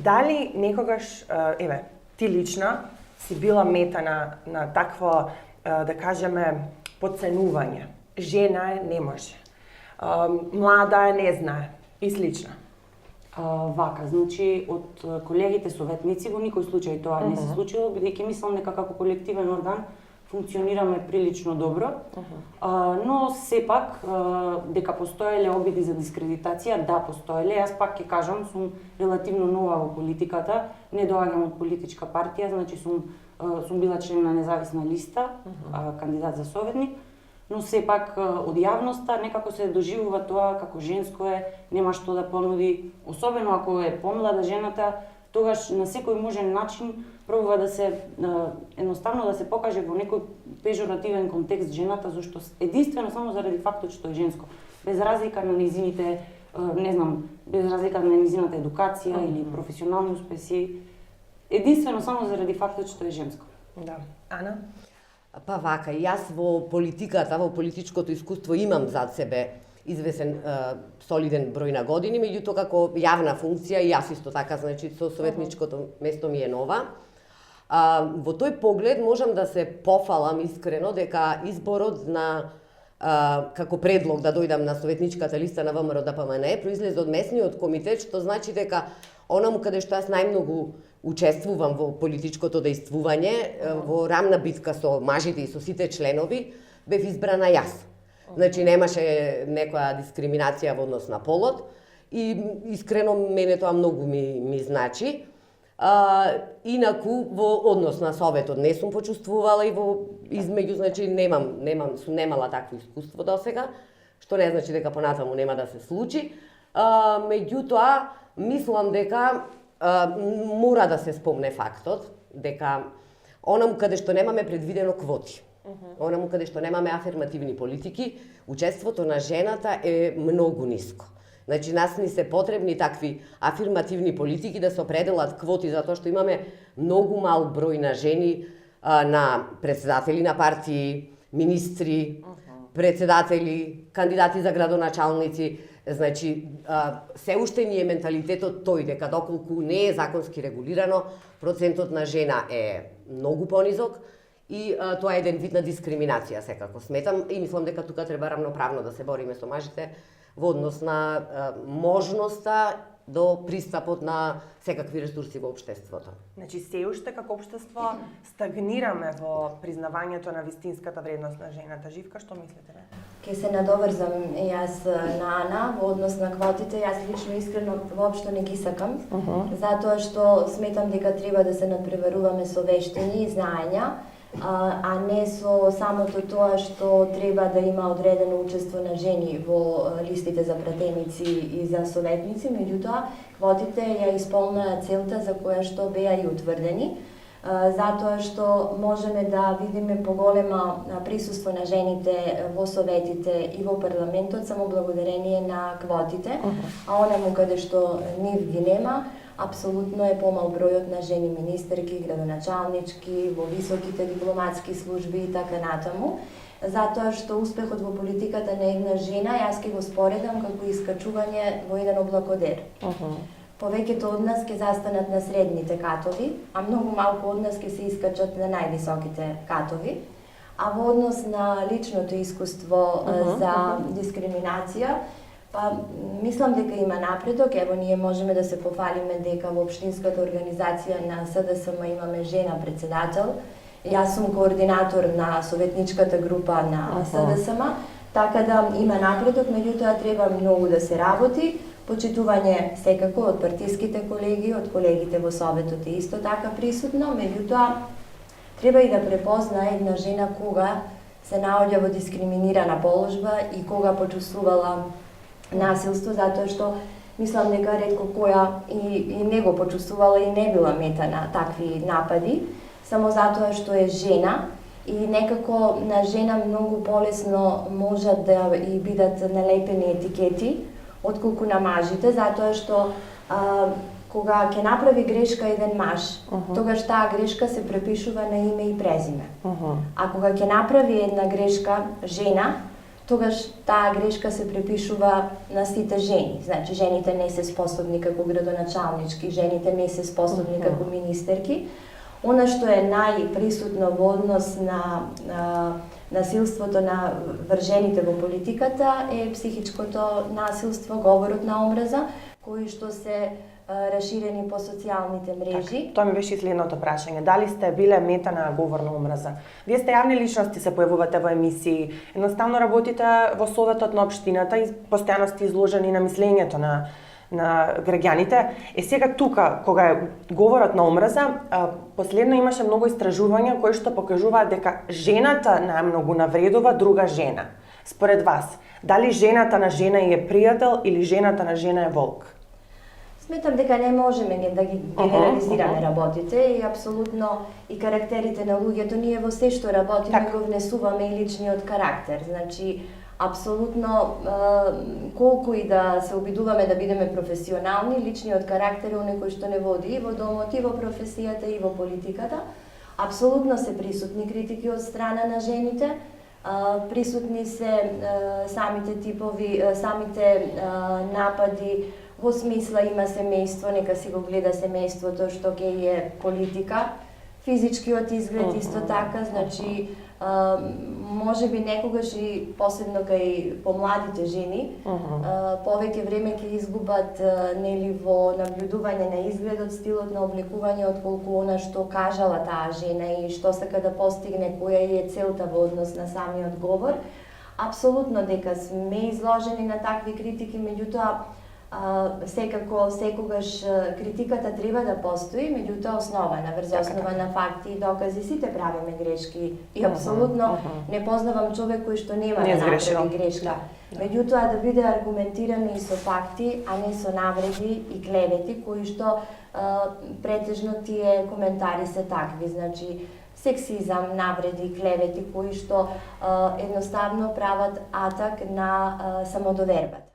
Дали некогаш, ти лично си била мета на такво, да кажеме, подценување? Жена е, не може. Млада е, не знае. И слично. Вака, значи, од колегите советници во никој случај тоа не се случило, бидејќи мислам дека како колективен орган функционираме прилично добро, но сепак дека постоеле обиди за дискредитација, да постоеле. Јас пак ќе кажам, сум релативно нова во политиката, не доаѓам од политичка партија, значи сум била член на независна листа, кандидат за советник, но сепак од јавноста некако се доживува тоа како женско е, нема што да понуди, особено ако е помлада жената, тогаш на секој можен начин пробува да се едноставно да се покаже во некој пежоративен контекст жената, зашто единствено само заради фактот што е женско, без разлика на низините, не знам, без разлика на низината едукација или професионални успеси, единствено само заради фактот што е женско. Да. Ана? Па вака, јас во политиката, во политичкото искуство имам зад себе извесен солиден број на години, меѓутоа како јавна функција и јас исто така, значи со советничкото место ми е нова. Во тој поглед можам да се пофалам искрено дека изборот на како предлог да дојдам на советничката листа на ВМРО ДПМН произлезе од месниот комитет, што значи дека онаму каде што јас најмногу учествувам во политичкото дејствување, во рамна битка со мажите и со сите членови, бев избрана јас. Значи немаше некоја дискриминација во однос на полот и искрено мене тоа многу ми значи. Инаку во однос на советот не сум почувствувала и во измеѓу, значи сум немала такво искуство досега, што не значи дека понатаму нема да се случи. Меѓутоа мислам дека мора да се спомне фактот дека онаму каде што немаме предвидено квоти, онаму каде што немаме афирмативни политики, учеството на жената е многу ниско. Значи, нас ни се потребни такви афирмативни политики да се определат квоти, затоа што имаме многу мал број на жени на председатели на партии, министри, председатели, кандидати за градоначалници. Значи, се уште ни е менталитетот тој дека доколку не е законски регулирано, процентот на жена е многу понизок и тоа е еден вид на дискриминација, секако сметам, и мислам дека тука треба рамноправно да се бориме со мажите во однос на можноста до пристапот на секакви ресурси во општеството. Значи, се уште како општество стагнираме во признавањето на вистинската вредност на жената. Живка, што мислите? Ке се надоврзам и јас на Ана во однос на квотите. Јас лично искрено воопшто не ги сакам, затоа што сметам дека треба да се надпреваруваме со вештини и знаења, а не со самото тоа што треба да има одредено учество на жени во листите за пратеници и за советници, меѓутоа квотите ја исполнаа целта за која што беа и утврдени, затоа што можеме да видиме поголема присуство на жените во советите и во парламентот само благодарение на квотите, а онаму каде што нив ги нема, апсолутно е помал бројот на жени министерки, градоначалнички, во високите дипломатски служби и така натаму, затоа што успехот во политиката на една жена јас ќе го споредам како искачување во еден облакодер. Повеќето од нас ќе застанат на средните катови, а многу малку од нас ќе се искачат на највисоките катови. А во однос на личното искуство за дискриминација, па мислам дека има напредок. Ево, ние можеме да се пофалиме дека во општинската организација на СДСМ имаме жена председател. Јас сум координатор на советничката група на СДСМ, така да има напредок, меѓутоа треба многу да се работи. Почитување секако од партиските колеги, од колегите во Советот е исто така присутно, меѓутоа треба и да препозна една жена кога се наоѓа во дискриминирана положба и кога почувствувала насилство, затоа што мислам дека ретко која и не го почувствувала и не била мета на такви напади, само затоа што е жена и некако на жена многу полесно можат да и бидат налепени етикети отколку на мажите, затоа што кога ќе направи грешка еден маж, тогаш таа грешка се препишува на име и презиме. А кога ќе направи една грешка жена, тогаш таа грешка се препишува на сите жени. Значи, жените не се способни како градоначалнички, жените не се способни како министерки. Она што е најприсутно во однос на насилството на вржените во политиката е психичкото насилство, говорот на омраза, кои што се расширени по социјалните мрежи. Тоа ми беше и следното прашање. Дали сте биле мета на говор на омраза? Вие сте јавни личности, се појавувате во емисии, едноставно работите во советот на општината и постојано сте изложени на мислењето на граѓаните. Сега тука, кога е говорот на омраза, последно имаше многу истражувања кои што покажуваат дека жената најмногу навредува друга жена. Според вас, дали жената на жена е пријател или жената на жена е волк? Сметам дека не можеме да ги генерализираме работите и апсолутно и карактерите на луѓето. Ние во се што работиме го внесуваме и личниот карактер. Значи, апсолутно, колку и да се обидуваме да бидеме професионални, личниот карактер е оној кој што не води и во домот, и во професијата, и во политиката. Апсолутно се присутни критики од страна на жените, присутни се самите типови, самите напади, во смисла има семејство, нека си го гледа семејството што ќе е политика, физичкиот изглед исто така, значи може би некогаш и посебно кај помладите жени, повеќе време ќе изгубат нели во наблюдување на изгледот, стилот на облекување отколку она што кажала таа жена и што сака да постигне, која е целта во однос на самиот говор. Апсолутно дека сме изложени на такви критики, меѓутоа секако секогаш критиката треба да постои, меѓутоа основана врз основа на факти и докази. Сите правиме грешки и апсолутно не познавам човек кој што нема да направи грешка. Меѓутоа да биде аргументирано и со факти, а не со навреди и клевети кои што претежно тие коментари се такви, значи сексизам, навреди, клевети кои што едноставно прават атак на самодовербата.